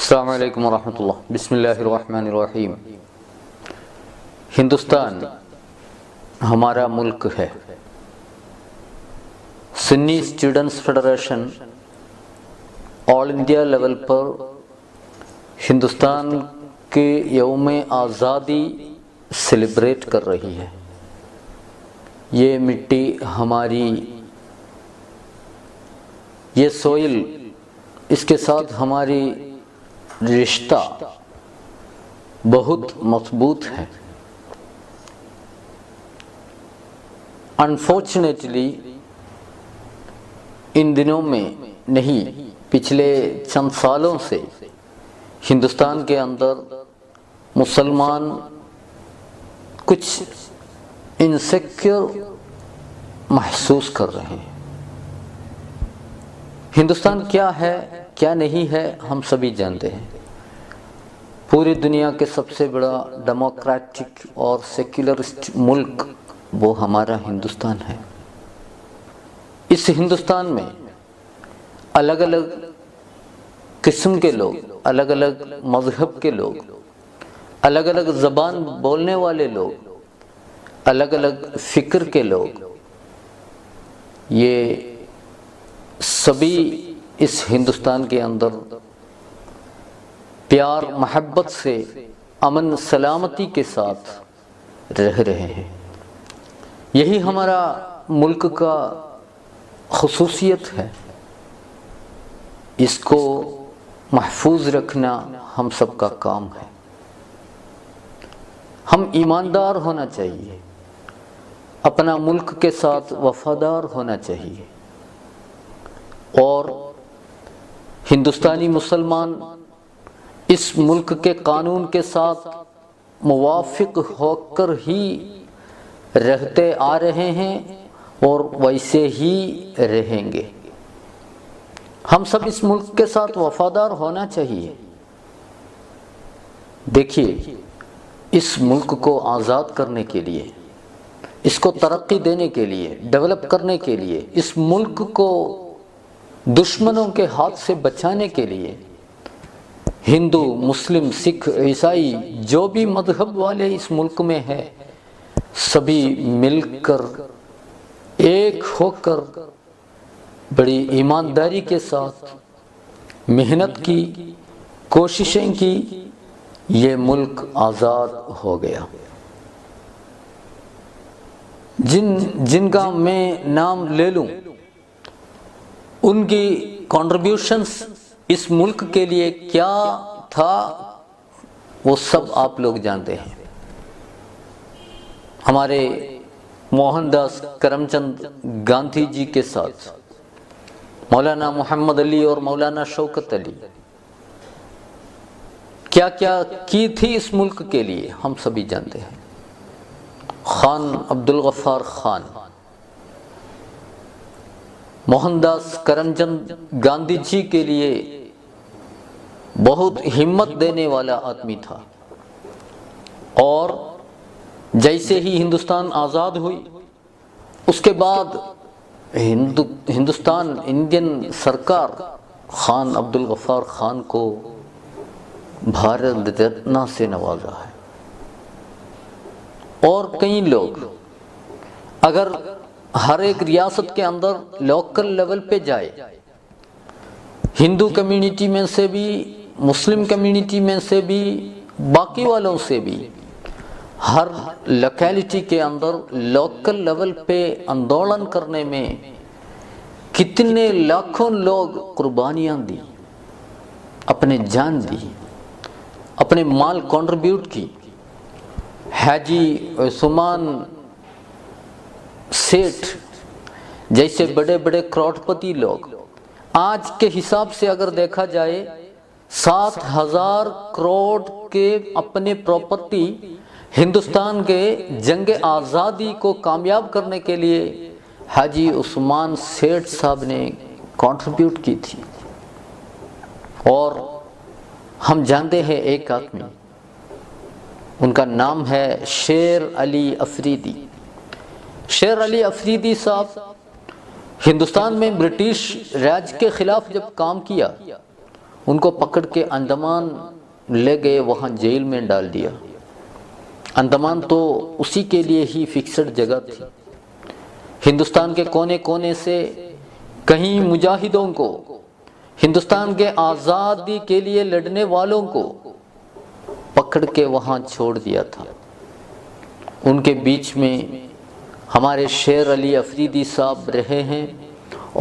السلام علیکم ورحمۃ اللہ۔ بسم اللہ الرحمن الرحیم۔ ہندوستان ہمارا ملک ہے۔ سنی اسٹوڈنٹس فیڈریشن آل انڈیا لیول پر ہندوستان کے یوم آزادی سیلیبریٹ کر رہی ہے۔ یہ مٹی ہماری، یہ سوئل، اس کے ساتھ ہماری رشتہ بہت مضبوط ہے۔ انفارچونیٹلی ان دنوں میں نہیں، پچھلے چند سالوں سے ہندوستان کے اندر مسلمان کچھ انسیکیور محسوس کر رہے ہیں۔ ہندوستان کیا ہے کیا نہیں ہے ہم سبھی جانتے ہیں۔ پوری دنیا کے سب سے بڑا ڈیموکریٹک اور سیکولرسٹ ملک وہ ہمارا ہندوستان ہے۔ اس ہندوستان میں الگ الگ قسم کے لوگ، الگ الگ مذہب کے لوگ، الگ الگ زبان بولنے والے لوگ، الگ الگ فکر کے لوگ، یہ سبھی اس ہندوستان کے اندر پیار محبت سے، امن سلامتی کے ساتھ رہ رہے ہیں۔ یہی ہمارا ملک کا خصوصیت ہے۔ اس کو محفوظ رکھنا ہم سب کا کام ہے۔ ہم ایماندار ہونا چاہیے، اپنا ملک کے ساتھ وفادار ہونا چاہیے، اور ہندوستانی مسلمان اس ملک کے قانون کے ساتھ موافق ہو کر ہی رہتے آ رہے ہیں اور ویسے ہی رہیں گے۔ ہم سب اس ملک کے ساتھ وفادار ہونا چاہیے۔ دیکھیے، اس ملک کو آزاد کرنے کے لیے، اس کو ترقی دینے کے لیے، ڈیولپ کرنے کے لیے، اس ملک کو دشمنوں کے ہاتھ سے بچانے کے لیے ہندو، مسلم، سکھ، عیسائی، جو بھی مذہب والے اس ملک میں ہیں، سبھی مل کر ایک ہو کر بڑی ایمانداری کے ساتھ محنت کی، کوششیں کی، یہ ملک آزاد ہو گیا۔ جن کا میں نام لے لوں، ان کی کنٹریبیوشنز اس ملک کے لیے کیا تھا وہ سب آپ لوگ جانتے ہیں۔ ہمارے موہن داس کرم چند گاندھی جی کے ساتھ مولانا محمد علی اور مولانا شوکت علی کیا کیا کی تھی اس ملک کے لیے ہم سبھی جانتے ہیں۔ خان عبد الغفار خان موہن داس کرم چند گاندھی جی کے لیے بہت ہمت دینے والا آدمی تھا، اور جیسے ہی ہندوستان آزاد ہوئی، اس کے بعد ہندوستان انڈین سرکار خان عبد الغفار خان کو بھارت رتن سے نوازا ہے۔ اور کئی لوگ اگر ہر ایک ریاست کے اندر لوکل لیول پہ جائے، ہندو کمیونٹی میں سے بھی، مسلم کمیونٹی میں سے بھی، باقی والوں سے بھی، ہر لوکیلٹی کے اندر لوکل لیول پہ آندولن کرنے میں کتنے لاکھوں لوگ قربانیاں دی، اپنے جان دی، اپنے مال کنٹریبیوٹ کی۔ حاجی عثمان سیٹھ جیسے بڑے بڑے کروڑپتی لوگ، آج کے حساب سے اگر دیکھا جائے 7,000 کروڑ کے اپنے پراپرٹی ہندوستان کے جنگ آزادی کو کامیاب کرنے کے لیے حاجی عثمان سیٹھ صاحب نے کنٹریبیوٹ کی تھی۔ اور ہم جانتے ہیں ایک آدمی، ان کا نام ہے شیر علی افریدی۔ شیر علی افریدی صاحب ہندوستان میں برٹش راج کے خلاف جب کام کیا، ان کو پکڑ کے انڈمان لے گئے، وہاں جیل میں ڈال دیا۔ انڈمان تو اسی کے لیے ہی فکسڈ جگہ تھی۔ ہندوستان کے کونے کونے سے کہیں مجاہدوں کو، ہندوستان کے آزادی کے لیے لڑنے والوں کو پکڑ کے وہاں چھوڑ دیا تھا۔ ان کے بیچ میں ہمارے شیر علی افریدی صاحب رہے ہیں،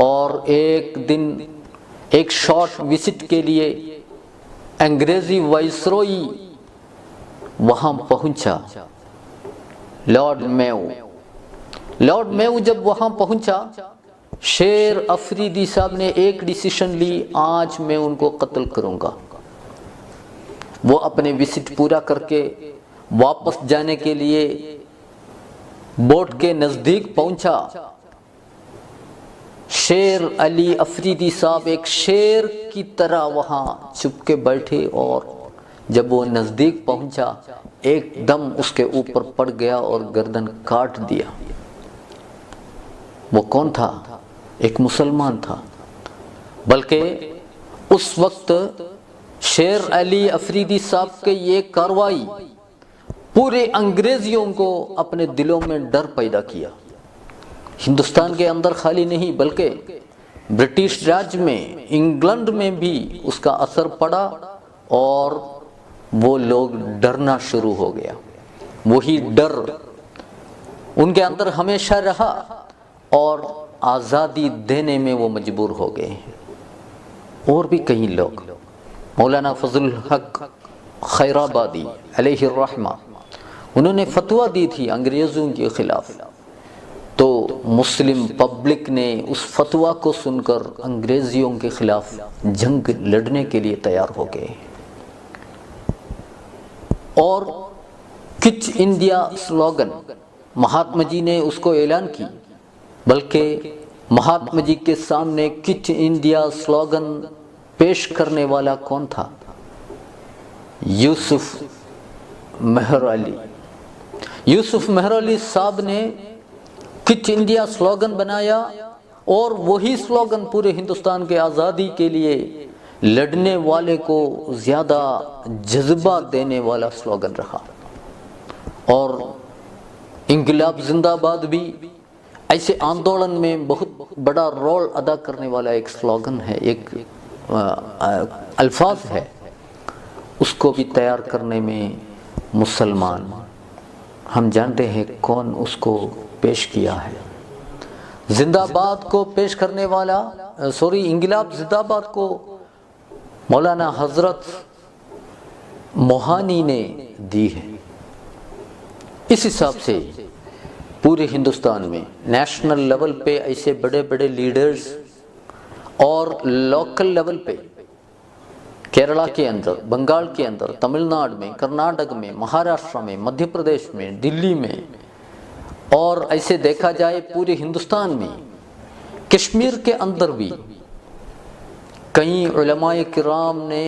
اور ایک دن ایک شارٹ وزٹ کے لیے انگریزی وائسروئی وہاں پہنچا، لارڈ میو جب وہاں پہنچا، شیر افریدی صاحب نے ایک ڈیسیشن لی، آج میں ان کو قتل کروں گا۔ وہ اپنے وزٹ پورا کر کے واپس جانے کے لیے بوٹ کے نزدیک پہنچا۔ شیر علی افریدی صاحب ایک شیر کی طرح وہاں چھپ کے بیٹھے، اور جب وہ نزدیک پہنچا ایک دم اس کے اوپر پڑ گیا اور گردن کاٹ دیا۔ وہ کون تھا؟ ایک مسلمان تھا، بلکہ اس وقت شیر علی افریدی صاحب کے یہ کارروائی پورے انگریزیوں کو اپنے دلوں میں ڈر پیدا کیا۔ ہندوستان کے اندر خالی نہیں بلکہ برٹش راج میں، انگلینڈ میں بھی اس کا اثر پڑا، اور وہ لوگ ڈرنا شروع ہو گیا۔ وہی ڈر ان کے اندر ہمیشہ رہا، اور آزادی دینے میں وہ مجبور ہو گئے ہیں۔ اور بھی کئی لوگ، مولانا فضل الحق خیرآبادی علیہ الرحمہ، انہوں نے فتویٰ دی تھی انگریزوں کے خلاف، تو مسلم پبلک نے اس فتویٰ کو سن کر انگریزیوں کے خلاف جنگ لڑنے کے لیے تیار ہو گئے۔ اور کچ انڈیا سلوگن مہاتما جی نے اس کو اعلان کی، بلکہ مہاتما جی کے سامنے کچ انڈیا سلوگن پیش کرنے والا کون تھا؟ یوسف مہر علی۔ یوسف مہر علی صاحب نے کچ انڈیا سلوگن بنایا، اور وہی سلوگن پورے ہندوستان کے آزادی کے لیے لڑنے والے کو زیادہ جذبہ دینے والا سلوگن رہا۔ اور انقلاب زندہ باد بھی ایسے آندولن میں بہت بڑا رول ادا کرنے والا ایک سلوگن ہے، ایک الفاظ ہے۔ اس کو بھی تیار کرنے میں مسلمان، ہم جانتے ہیں کون اس کو پیش کیا ہے۔ زندہ باد کو پیش کرنے والا، انقلاب زندہ باد کو مولانا حضرت موہانی نے دی ہے۔ اس حساب سے پورے ہندوستان میں نیشنل لیول پہ ایسے بڑے بڑے لیڈرز، اور لوکل لیول پہ کیرلا کے اندر، بنگال کے اندر، تمل ناڈو میں، کرناٹک میں، مہاراشٹر میں، مدھیہ پردیش میں، دلی میں، اور ایسے دیکھا جائے پورے ہندوستان میں، کشمیر کے اندر بھی کئی علماء کرام نے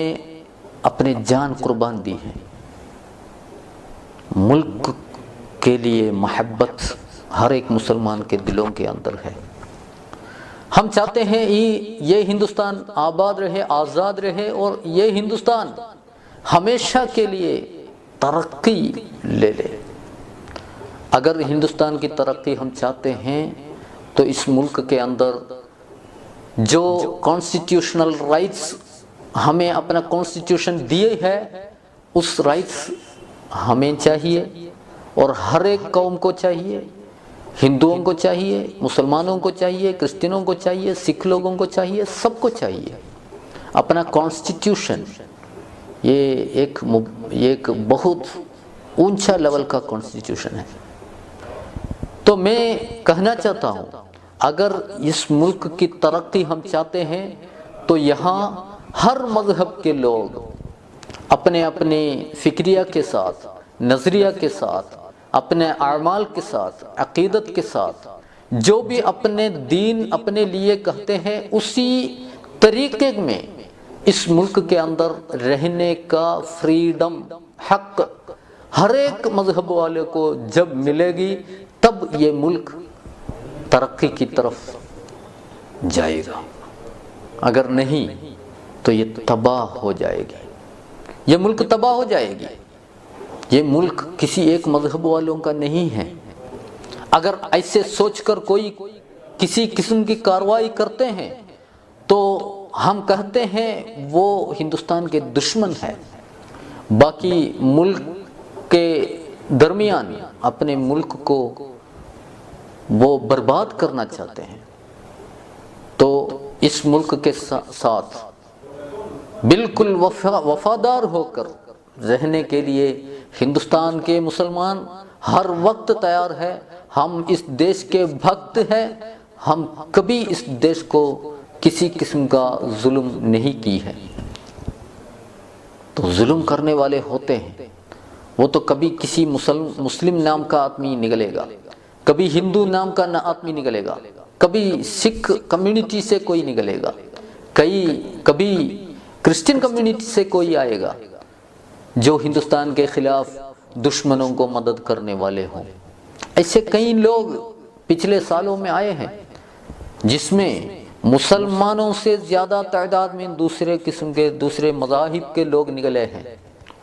اپنے جان قربان دی ہے۔ ملک کے لیے محبت ہر ایک مسلمان کے دلوں کے اندر ہے۔ ہم چاہتے ہیں یہ ہندوستان آباد رہے، آزاد رہے، اور یہ ہندوستان ہمیشہ کے لیے ترقی لے لے۔ اگر ہندوستان کی ترقی ہم چاہتے ہیں تو اس ملک کے اندر جو کانسٹیٹیوشنل رائٹس ہمیں اپنا کانسٹیٹیوشن دیے ہے، اس رائٹس ہمیں چاہیے، اور ہر ایک قوم کو چاہیے، ہندوؤں کو چاہیے، مسلمانوں کو چاہیے، کرسچنوں کو چاہیے، سکھ لوگوں کو چاہیے، سب کو چاہیے اپنا کانسٹیٹیوشن۔ یہ ایک بہت اونچا لیول کا کانسٹیٹیوشن ہے۔ تو میں کہنا چاہتا ہوں، اگر اس ملک کی ترقی ہم چاہتے ہیں تو یہاں ہر مذہب کے لوگ اپنے اپنے فکریہ کے ساتھ، نظریہ کے ساتھ، اپنے اعمال کے ساتھ، عقیدت کے ساتھ، جو بھی اپنے دین اپنے لیے کہتے ہیں، اسی طریقے میں اس ملک کے اندر رہنے کا فریڈم، حق ہر ایک مذہب والے کو جب ملے گی، تب یہ ملک ترقی کی طرف جائے گا۔ اگر نہیں تو یہ تباہ ہو جائے گی، یہ ملک تباہ ہو جائے گی۔ یہ ملک کسی ایک مذہب والوں کا نہیں ہے۔ اگر ایسے سوچ کر کوئی کسی قسم کی کارروائی کرتے ہیں تو ہم کہتے ہیں وہ ہندوستان کے دشمن ہے۔ باقی ملک کے درمیان اپنے ملک کو وہ برباد کرنا چاہتے ہیں، تو اس ملک کے ساتھ بالکل وفادار ہو کر رہنے کے لیے ہندوستان کے مسلمان ہر وقت تیار ہے۔ ہم اس دیش کے بھکت ہیں، ہم کبھی اس دیش کو کسی قسم کا ظلم نہیں کی ہے۔ تو ظلم کرنے والے ہوتے ہیں، وہ تو کبھی کسی مسلم نام کا آدمی نکلے گا، کبھی ہندو نام کا آدمی نکلے گا، کبھی سکھ کمیونٹی سے کوئی نکلے گا، کبھی کرسچن کمیونٹی سے کوئی آئے گا جو ہندوستان کے خلاف دشمنوں کو مدد کرنے والے ہوں۔ ایسے کئی لوگ پچھلے سالوں میں آئے ہیں جس میں مسلمانوں سے زیادہ تعداد میں دوسرے قسم کے دوسرے مذاہب کے لوگ نکلے ہیں،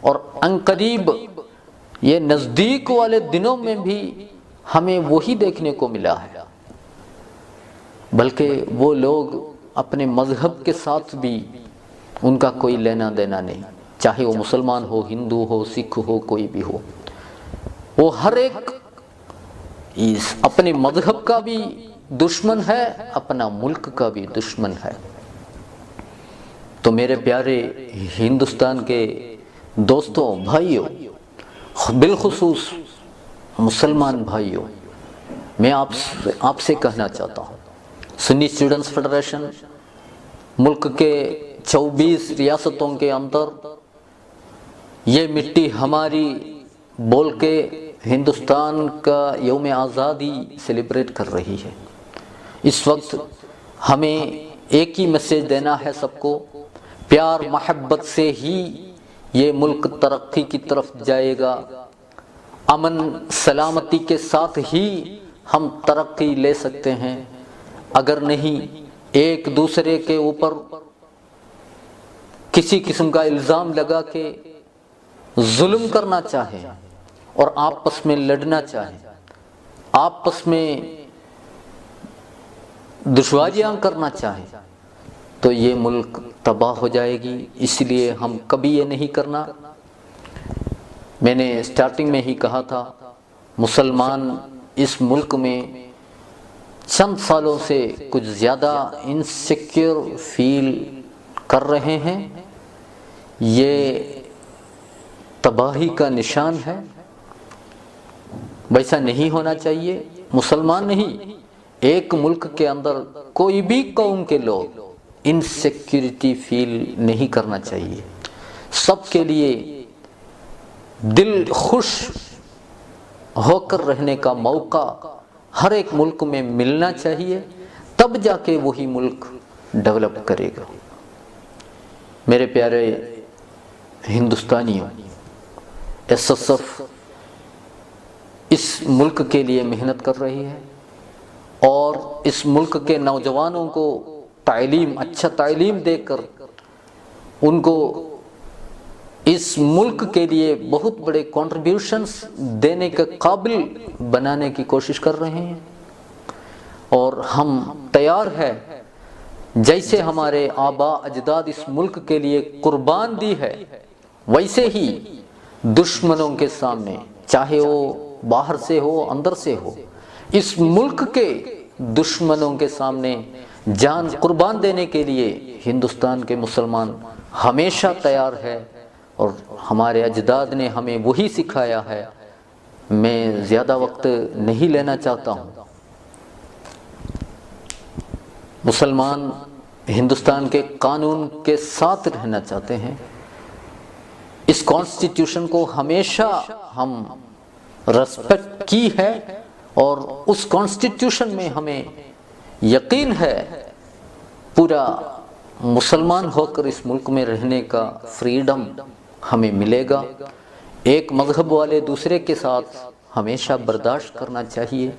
اور عنقریب یہ نزدیک والے دنوں میں بھی ہمیں وہی دیکھنے کو ملا ہے۔ بلکہ وہ لوگ اپنے مذہب کے ساتھ بھی ان کا کوئی لینا دینا نہیں، چاہے وہ مسلمان ہو، ہندو ہو، سکھ ہو، کوئی بھی ہو، وہ ہر ایک اپنے مذہب کا بھی دشمن ہے، اپنا ملک کا بھی دشمن ہے۔ تو میرے پیارے ہندوستان کے دوستوں، بھائیوں، بالخصوص مسلمان بھائیوں، میں آپ سے کہنا چاہتا ہوں، سنی اسٹوڈنٹس فیڈریشن ملک کے 24 ریاستوں کے اندر یہ مٹی ہماری بول کے ہندوستان کا یوم آزادی سیلیبریٹ کر رہی ہے۔ اس وقت ہمیں ایک ہی میسیج دینا ہے سب کو، پیار محبت سے ہی یہ ملک ترقی کی طرف جائے گا، امن سلامتی کے ساتھ ہی ہم ترقی لے سکتے ہیں۔ اگر نہیں ایک دوسرے کے اوپر کسی قسم کا الزام لگا کے ظلم کرنا چاہے اور آپس میں لڑنا چاہے، آپس میں دشواریاں کرنا چاہے، تو یہ ملک تباہ ہو جائے گی۔ اس لیے ہم کبھی یہ نہیں کرنا۔ میں نے سٹارٹنگ میں ہی کہا تھا، مسلمان اس ملک میں چند سالوں سے کچھ زیادہ انسیکیور فیل کر رہے ہیں۔ یہ تباہی کا نشان ہے، ویسا نہیں ہونا چاہیے۔ مسلمان نہیں، ایک ملک کے اندر کوئی بھی قوم کے لوگ انسیکیورٹی فیل نہیں کرنا چاہیے۔ سب کے لیے دل خوش ہو کر رہنے کا موقع ہر ایک ملک میں ملنا چاہیے، تب جا کے وہی ملک ڈیولپ کرے گا۔ میرے پیارے ہندوستانیوں، ایس ایس ایف اس ملک کے لیے محنت کر رہی ہے، اور اس ملک کے نوجوانوں کو اچھا تعلیم دے کر ان کو اس ملک کے لیے بہت بڑے کنٹریبیوشنز دینے کے قابل بنانے کی کوشش کر رہے ہیں، اور ہم تیار ہیں، جیسے ہمارے آباء اجداد اس ملک کے لیے قربان دی ہے، ویسے ہی دشمنوں کے سامنے، چاہے وہ باہر سے ہو اندر سے ہو، اس ملک کے دشمنوں کے سامنے جان قربان دینے کے لیے ہندوستان کے مسلمان ہمیشہ تیار ہے، اور ہمارے اجداد نے ہمیں وہی سکھایا ہے۔ میں زیادہ وقت نہیں لینا چاہتا ہوں۔ مسلمان ہندوستان کے قانون کے ساتھ رہنا چاہتے ہیں، اس کانسٹیٹیوشن کو ہمیشہ ہم ریسپیکٹ کی ہے، اور اس کانسٹیٹیوشن میں ہمیں یقین ہے پورا مسلمان ہو کر اس ملک میں رہنے کا فریڈم ہمیں ملے گا۔ ایک مذہب والے دوسرے کے ساتھ ہمیشہ برداشت کرنا چاہیے،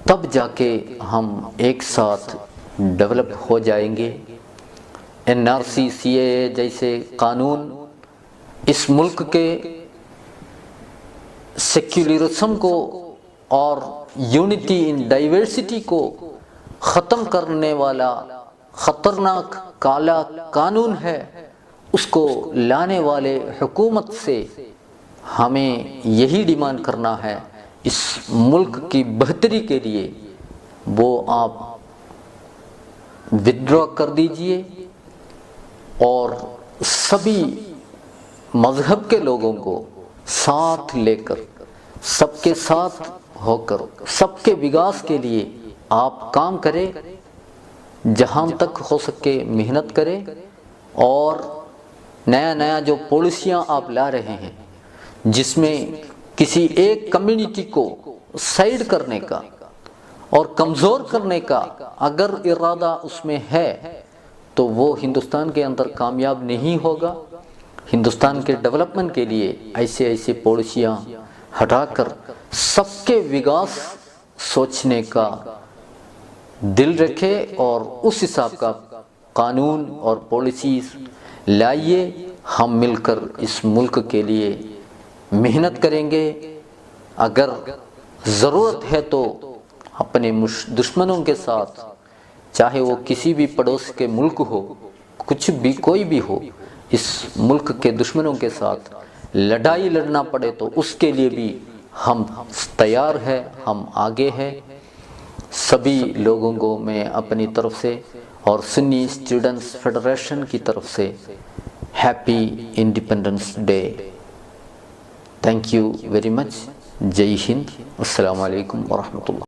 تب جا کے ہم ایک ساتھ ڈیولپ ہو جائیں گے۔ NRC CAA جیسے قانون اس ملک کے سیکولرزم کو اور یونٹی ان ڈائیورسٹی کو ختم کرنے والا خطرناک کالا قانون ہے، اس کو لانے والے حکومت سے ہمیں یہی ڈیمانڈ کرنا ہے، اس ملک کی بہتری کے لیے وہ آپ ودرا کر دیجئے اور سبھی مذہب کے لوگوں کو ساتھ لے کر، سب کے ساتھ ہو کر، سب کے وکاس کے لیے آپ کام کریں، جہاں تک ہو سکے محنت کریں، اور نیا جو پالیسیاں آپ لا رہے ہیں جس میں کسی ایک کمیونٹی کو سائیڈ کرنے کا اور کمزور کرنے کا اگر ارادہ اس میں ہے تو وہ ہندوستان کے اندر کامیاب نہیں ہوگا۔ ہندوستان کے ڈیولپمنٹ کے لیے ایسے پالیسیاں ہٹا کر سب کے وکاس سوچنے کا دل رکھے اور اس حساب کا قانون اور پالیسیز لائیے۔ ہم مل کر اس ملک کے لیے محنت کریں گے۔ اگر ضرورت ہے تو اپنے دشمنوں کے ساتھ، چاہے وہ کسی بھی پڑوس کے ملک ہو، کچھ بھی کوئی بھی ہو، اس ملک کے دشمنوں کے ساتھ لڑائی لڑنا پڑے تو اس کے لیے بھی ہم تیار ہیں، ہم آگے ہیں۔ سبھی لوگوں کو میں اپنی طرف سے اور سنی اسٹوڈنٹس فیڈریشن کی طرف سے happy independence day. Thank you very much. جے ہند، السلام علیکم ورحمۃ اللہ۔